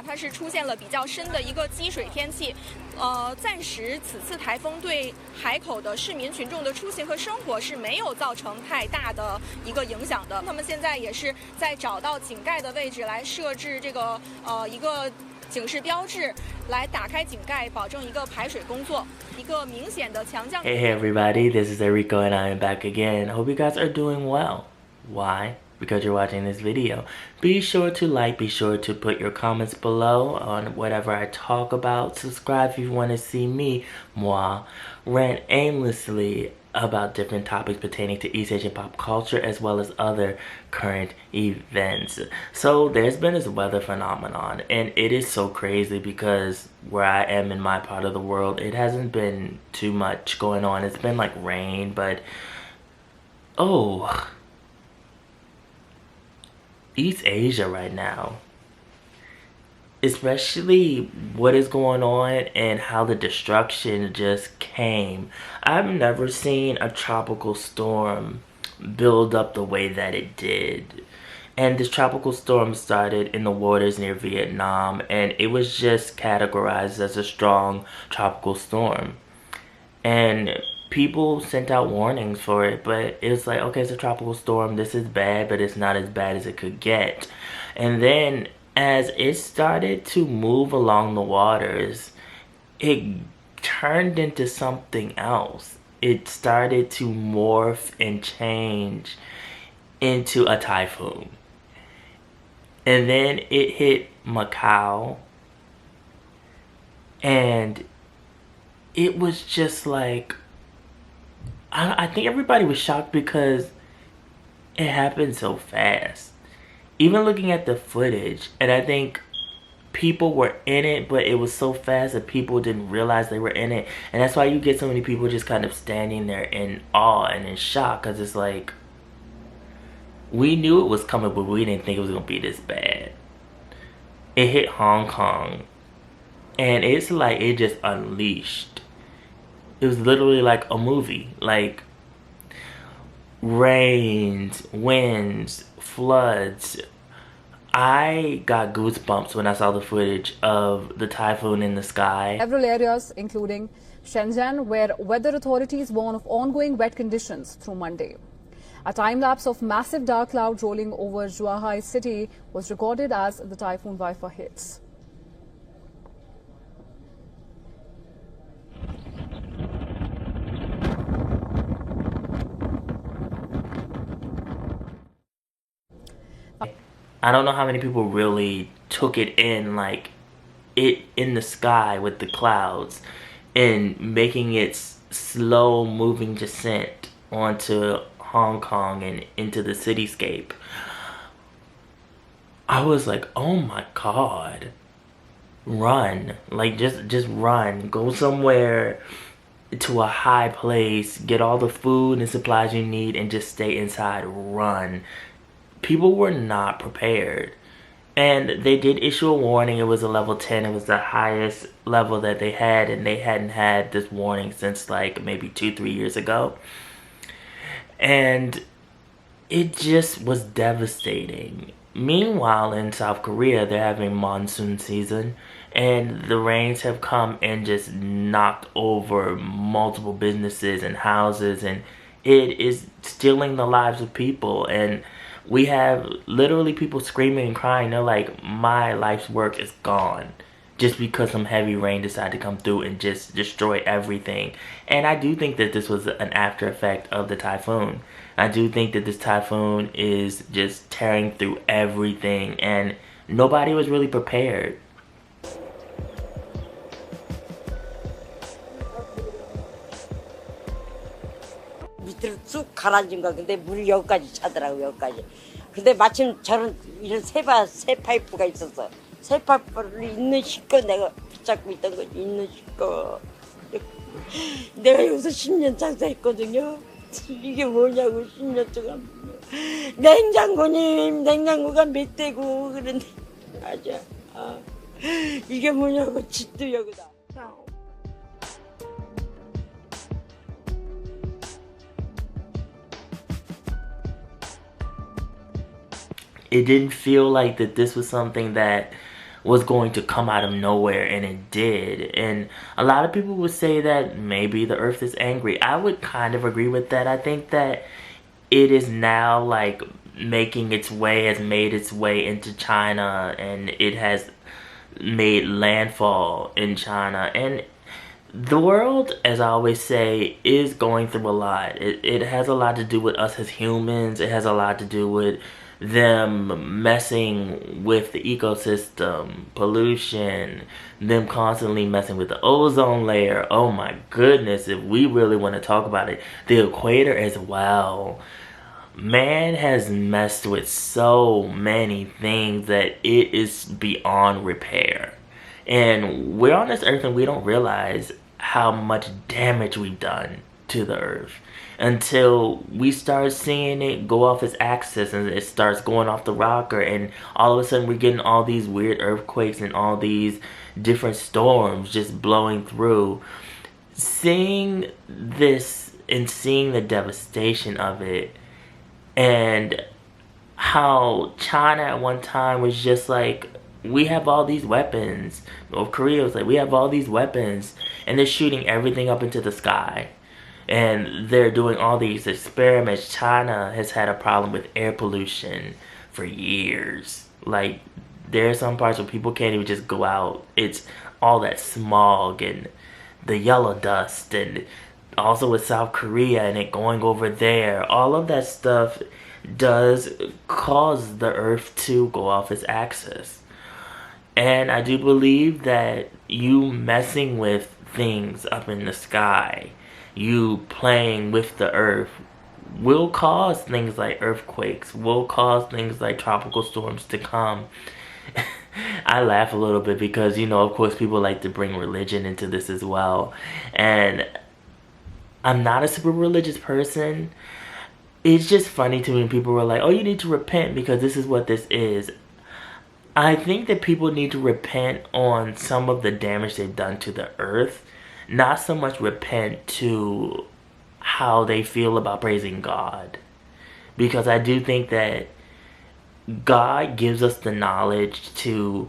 哪怕是出现了比较深的一个积水天气，暂时此次台风对海口的市民群众的出行和生活是没有造成太大的一个影响的。他们现在也是在找到井盖的位置来设置这个一个警示标志，来打开井盖，保证一个排水工作。一个明显的强降。Hey everybody, this is Erico and I am back again. Hope you guys are doing well. Why? Because you're watching this video. Be sure to like, be sure to put your comments below on whatever I talk about. Subscribe if you want to see me, moi, rant aimlessly about different topics pertaining to East Asian pop culture as well as other current events. So there's been this weather phenomenon and it is so crazy because where I am in my part of the world, it hasn't been too much going on. It's been like rain, but East Asia right now, especially what is going on and how the destruction just came. I've never seen a tropical storm build up the way that it did. And this tropical storm started in the waters near Vietnam, and it was just categorized as a strong tropical storm. And people sent out warnings for it, but it's like, okay, it's a tropical storm, this is bad, but it's not as bad as it could get. And then as it started to move along the waters, it turned into something else. It started to morph and change into a typhoon. And then it hit Macau, and it was just like, I think everybody was shocked because it happened so fast. Even looking at the footage, and I think people were in it, but it was so fast that people didn't realize they were in it. And that's why you get so many people just kind of standing there in awe and in shock, because it's like, we knew it was coming, but we didn't think it was going to be this bad. It hit Hong Kong, and it's like it just unleashed. It was literally like a movie. Like rains, winds, floods. I got goosebumps when I saw the footage of the typhoon in the sky. Several areas, including Shenzhen, where weather authorities warn of ongoing wet conditions through Monday. A time-lapse of massive dark cloud rolling over Zhuhai city was recorded as the typhoon Wipha hits. I don't know how many people really took it in, like it in the sky with the clouds and making its slow moving descent onto Hong Kong and into the cityscape. I was like, oh my God, run. Like just run, go somewhere to a high place, get all the food and supplies you need and just stay inside, run. People were not prepared. And they did issue a warning. It was a level 10. It was the highest level that they had, and they hadn't had this warning since like maybe 2-3 years ago. And it just was devastating. Meanwhile, in South Korea, they're having monsoon season, and the rains have come and just knocked over multiple businesses and houses, and it is stealing the lives of people. And we have literally people screaming and crying. They're like, my life's work is gone just because some heavy rain decided to come through and just destroy everything. And I do think that this was an after effect of the typhoon. I do think that this typhoon is just tearing through everything, and nobody was really prepared. 밑으로 쑥 가라앉은 거. 근데 물이 여기까지 차더라고, 여기까지. 근데 마침 저런 이런 새 파이프가 있었어. 새 파이프를 있는 실컷 내가 붙잡고 있던 거지, 있는 실컷. 내가 여기서 10년 장사했거든요. 이게 뭐냐고, 10년 동안. 냉장고님, 냉장고가 몇 대고 그런데 맞아. 이게 뭐냐고, 집도 여기다. It didn't feel like that this was something that was going to come out of nowhere, and it did. And a lot of people would say that maybe the earth is angry. I would kind of agree with that. I think that it is now like has made its way into China, and it has made landfall in China. And the world, as I always say, is going through a lot. It has a lot to do with us as humans. It has a lot to do with them messing with the ecosystem, pollution, them constantly messing with the ozone layer. Oh my goodness, if we really want to talk about it, the equator as well. Man has messed with so many things that it is beyond repair. And we're on this earth and we don't realize how much damage we've done to the earth until we start seeing it go off its axis and it starts going off the rocker, and all of a sudden we're getting all these weird earthquakes and all these different storms just blowing through. Seeing this and seeing the devastation of it, and how China at one time was just like, we have all these weapons. North Korea was like, we have all these weapons, and they're shooting everything up into the sky. And they're doing all these experiments. China has had a problem with air pollution for years. Like, there are some parts where people can't even just go out. It's all that smog and the yellow dust, and also with South Korea and it going over there. All of that stuff does cause the earth to go off its axis. And I do believe that you messing with things up in the sky, you playing with the earth, will cause things like earthquakes, will cause things like tropical storms to come. I laugh a little bit because, you know, of course people like to bring religion into this as well. And I'm not a super religious person. It's just funny to me when people were like, oh, you need to repent because this is what this is. I think that people need to repent on some of the damage they've done to the earth, not so much repent to how they feel about praising God. Because I do think that God gives us the knowledge to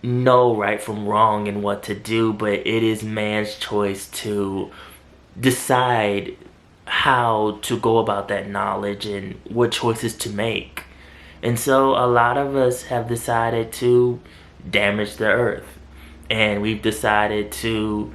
know right from wrong and what to do, but it is man's choice to decide how to go about that knowledge and what choices to make. And so a lot of us have decided to damage the earth, and we've decided to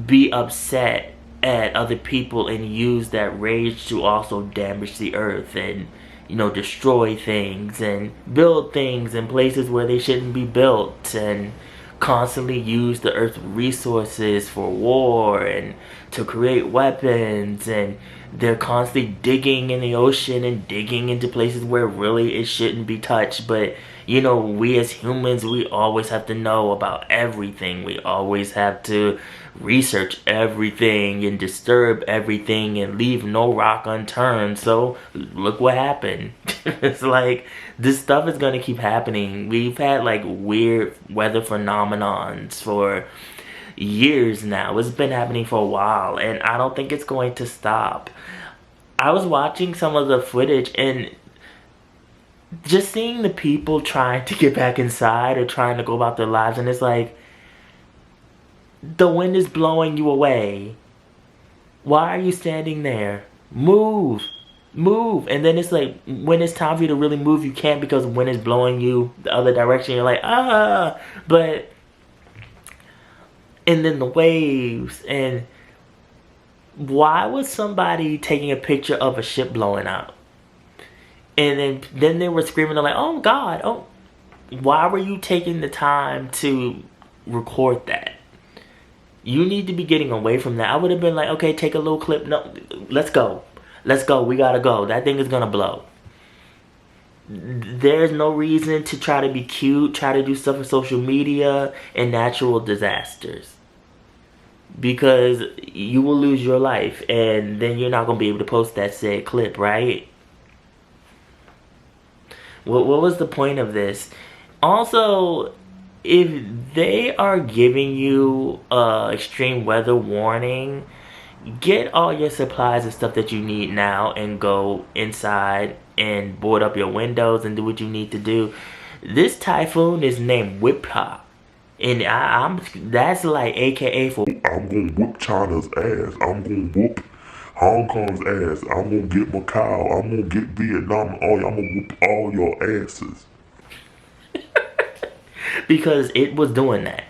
be upset at other people and use that rage to also damage the earth and, you know, destroy things and build things in places where they shouldn't be built, and constantly use the earth's resources for war and to create weapons. And they're constantly digging in the ocean and digging into places where really it shouldn't be touched. But, you know, we as humans, we always have to know about everything. We always have to research everything and disturb everything and leave no rock unturned. So look what happened. It's like, this stuff is going to keep happening. We've had like weird weather phenomenons for years now. It's been happening for a while, and I don't think it's going to stop. I was watching some of the footage and just seeing the people trying to get back inside or trying to go about their lives, and it's like, the wind is blowing you away. Why are you standing there? Move. Move. And then it's like, when it's time for you to really move, you can't because the wind is blowing you the other direction. You're like, ah. But, and then the waves. And why was somebody taking a picture of a ship blowing up? And then they were screaming, they're like, oh God, oh. Why were you taking the time to record that? You need to be getting away from that. I would have been like, okay, take a little clip. No, let's go. Let's go. We gotta go. That thing is gonna blow. There's no reason to try to be cute, try to do stuff on social media and natural disasters. Because you will lose your life, and then you're not gonna be able to post that said clip, right? What was the point of this? Also, if they are giving you extreme weather warning, get all your supplies and stuff that you need now and go inside and board up your windows and do what you need to do. This typhoon is named Wipha. And that's like AKA for I'm gonna whoop China's ass. I'm gonna whoop Hong Kong's ass. I'm gonna get Macau. I'm gonna get Vietnam. I'm gonna whoop all your asses. because it was doing that.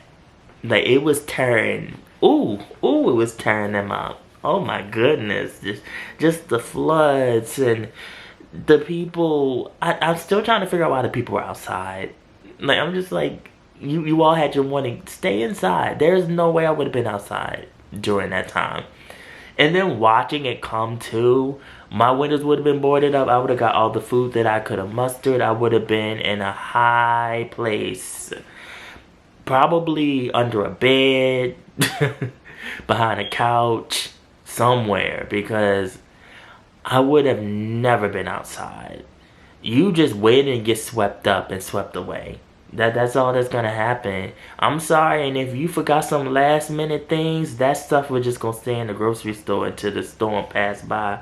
Like it was tearing. It was tearing them up. Oh my goodness. Just the floods and the people. I'm still trying to figure out why the people were outside. Like I'm just like, you all had your warning. Stay inside. There's no way I would have been outside during that time. And then watching it come to, my windows would have been boarded up. I would have got all the food that I could have mustered. I would have been in a high place. Probably under a bed, behind a couch, somewhere. Because I would have never been outside. You just wait and get swept up and swept away. That's all that's gonna happen. I'm sorry, and if you forgot some last minute things, that stuff was just gonna stay in the grocery store until the storm passed by.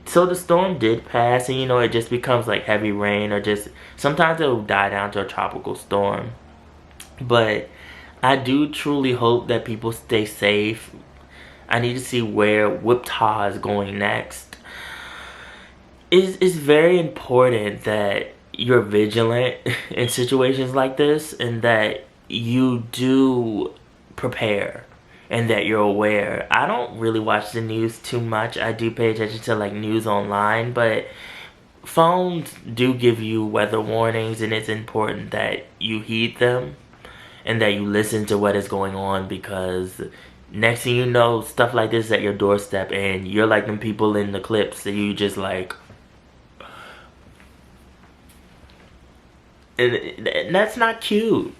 So the storm did pass, and it just becomes like heavy rain, or just sometimes it'll die down to a tropical storm. But I do truly hope that people stay safe. I need to see where Wipha is going next. It's very important that you're vigilant in situations like this, and that you do prepare, and that you're aware. I don't really watch the news too much. I do pay attention to like news online, but phones do give you weather warnings, and it's important that you heed them and that you listen to what is going on, because next thing you know, stuff like this is at your doorstep, and you're like them people in the clips that you just like. And that's not cute.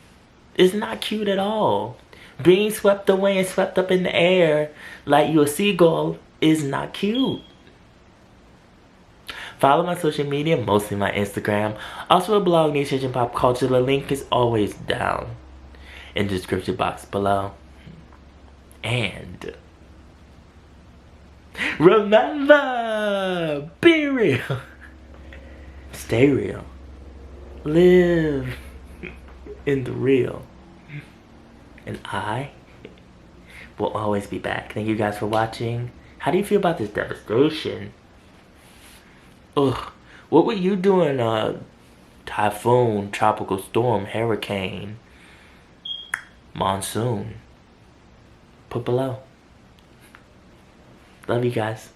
It's not cute at all. Being swept away and swept up in the air like you're a seagull is not cute. Follow my social media, mostly my Instagram. Also a blog, Niche and Pop Culture. The link is always down in the description box below. And remember, be real. Stay real. Live in the real. And I will always be back. Thank you guys for watching. How do you feel about this devastation? Ugh. What were you doing, typhoon, tropical storm, hurricane, monsoon? Put below. Love you guys.